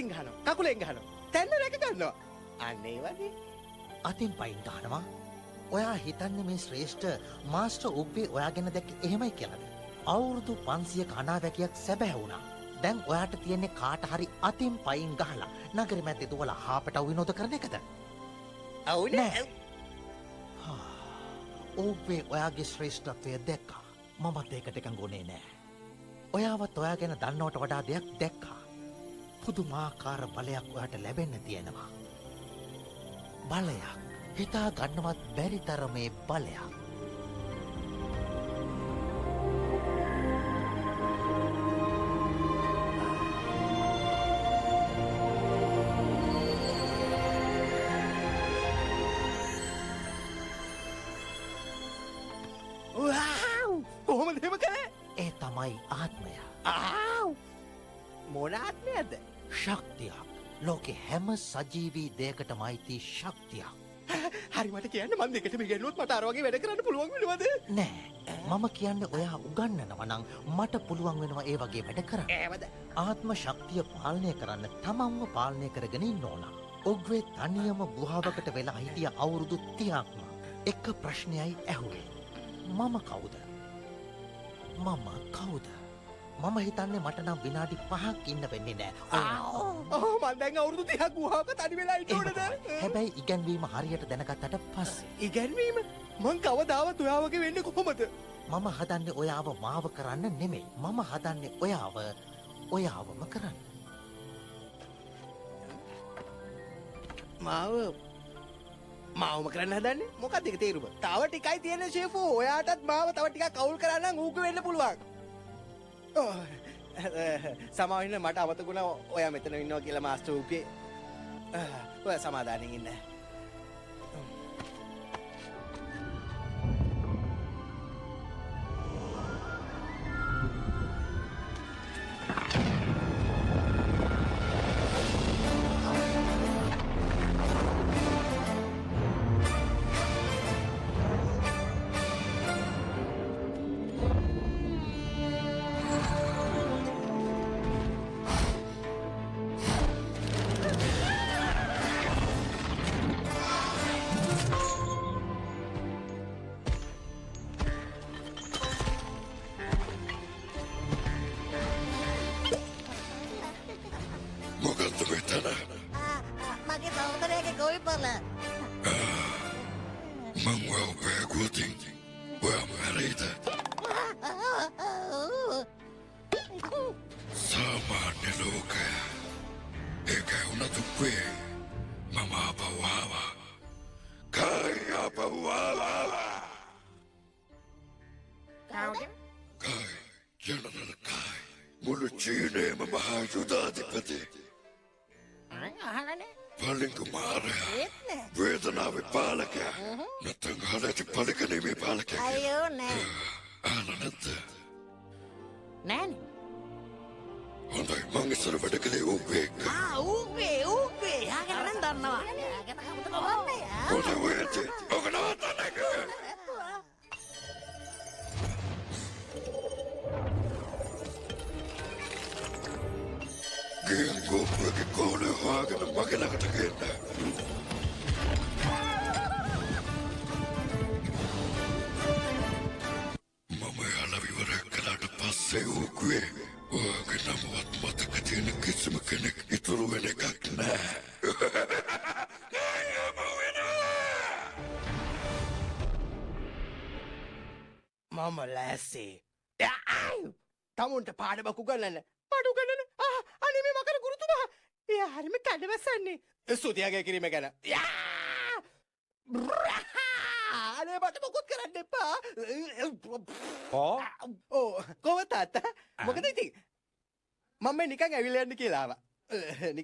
අතින් ගහනවා. කකුලෙන් ගහනවා. තැන්න රැක ගන්නවා. අන්න ඒ වගේ. අතින් පයින් ගහනවා. ඔයා හිතන්නේ මේ ශ්‍රේෂ්ඨ මාස්ටර් උබ්බේ ඔයා ගැන දැක්ක එහෙමයි කියලාද? අවුරුදු 500ක අනාවැකියක් සැබෑ වුණා. දැන් ඔයාට තියෙන්නේ කාට හරි අතින් පයින් ගහලා නගරෙ මැද්දේ දුවලා හාපටව විනෝද කරන එකද? අවුනේ. උබ්බේ ඔයාගේ ශ්‍රේෂ්ඨත්වය දැක්කා. මමත් ඒකට එකඟුනේ නෑ. ඔයාවත් ඔයා ගැන දන්නවට වඩා දෙයක් දැක්කා. පුදුමාකාර බලයක් ඔයාට ලැබෙන්න තියෙනවා. බලයක්. හිතා ගන්නවත් බැරි තරමේ බලයක්. කොහොමද එහෙම කළේ? ඒ තමයි ආත්මය. මොන ආත්මයක්ද? ශක්තියක්. ලෝකෙ හැම සජීවී දෙයකටම අයිති ශක්තියක්. හරි මට කියන්න මම දෙකටම ඉගෙනුවොත් මට අර වගේ වැඩ කරන්න පුළුවන් වෙනවද? නෑ. මම කියන්නේ ඔයා උගන්නනවා නම් මට පුළුවන් වෙනවා ඒ වගේ වැඩ කරන්න. ඒවද? ආත්ම ශක්තිය පාලනය කරන්න තමන්ව පාලනය කරගෙන ඉන්න ඕන. ඔග්වේ තනියම ගුහාවකට වෙලා හිටිය අවුරුදු 30ක්ම එක ප්‍රශ්නයයි ඇහුවේ. මම කවුද? මම කවුද? මම හිතන්නේ මට නම් විනාඩි 5ක් ඉන්න වෙන්නේ නෑ. මම දැන් අවුරුදු 30ක් ගුහාවක තනි වෙලා ඉන්න ඕනද? හැබැයි ඉගැන්වීම හරියට දැනගත්තට පස්සේ ඉගැන්වීම? මං කවදාවත් ඔයා වගේ වෙන්නේ කොහොමද? මම හදන්නේ ඔයාව මාව කරන්න නෙමෙයි. මම හදන්නේ ඔයාවම කරන්න. මාවම කරන්න හදන්නේ? මොකක්ද ඒක තේරුම? තව ටිකයි තියෙන්නේ ෂෙෆෝ. ඔයාටත් මාව තව ටිකක් කවුල් කරන්න නම් ඌක වෙන්න පුළුවන්. සමාව වෙන්න මට අමතකුණා ඔයා මෙතන ඉන්නවා කියලා මාස්ටර් ඌගේ. ඔයා සමාදානෙන් ඉන්න. මොකද්ද මෙතන? මගේ සහෝදරයාගේ ගොවිපළ. මං ඔයාව බෑගුවතින් ඔයා මැරෙයිද? සාමාන්‍ය ලෝකය ඒක වුණත් උපේ මම ආපහු ආවා. කයි ආපහු ආවා. කයි ජනරල් කයි මුළු චීනයේම මහා යුධාධිපති. පලිංගු මාරයා වේදනාවේ පාලකයා නැත්තං හදැති පලිකනීමේ පාලකයා. අයියෝ නෑ. ආලා නැද්ද? නෑනේ. හොඳයි මං ඉස්සර වැඩ කළේ ඌගේ එක්ක. ඌගේ. යාගෙන නම් දන්නවා. යාගෙන කවුද බලන්නේ? හොඳයි ඔය ඇත්තේ. ඔක නවත්තන්න එක. ගෙන් ගෝපුරගේ කෝණය හොයාගෙන මගේ ළඟට ගෙන්න. මම එයාලා විවරයක් කළාට පස්සේ ඌකුවේ ඔයාගේ නමවත් මතක තියෙන කිසිම කෙනෙක් ඉතුරු වෙන එකක් නෑ. මම ලෑස්සේ. තමුන්ට පාඩමක් උගන්වන්න. පාඩ උගන්වන්න. අනේ මේ මකර ගුරුතුමා. එයා හරිම කඩවසන්නේ. ස්තුතියගේ කිරීම ගැන. අනේ මට මොකුත් කරන්න එපා. කොහොමද තාත්තා? මොකද ඉතින්? මම නිකන් ඇවිල්ලා යන්න කියලා ආවා.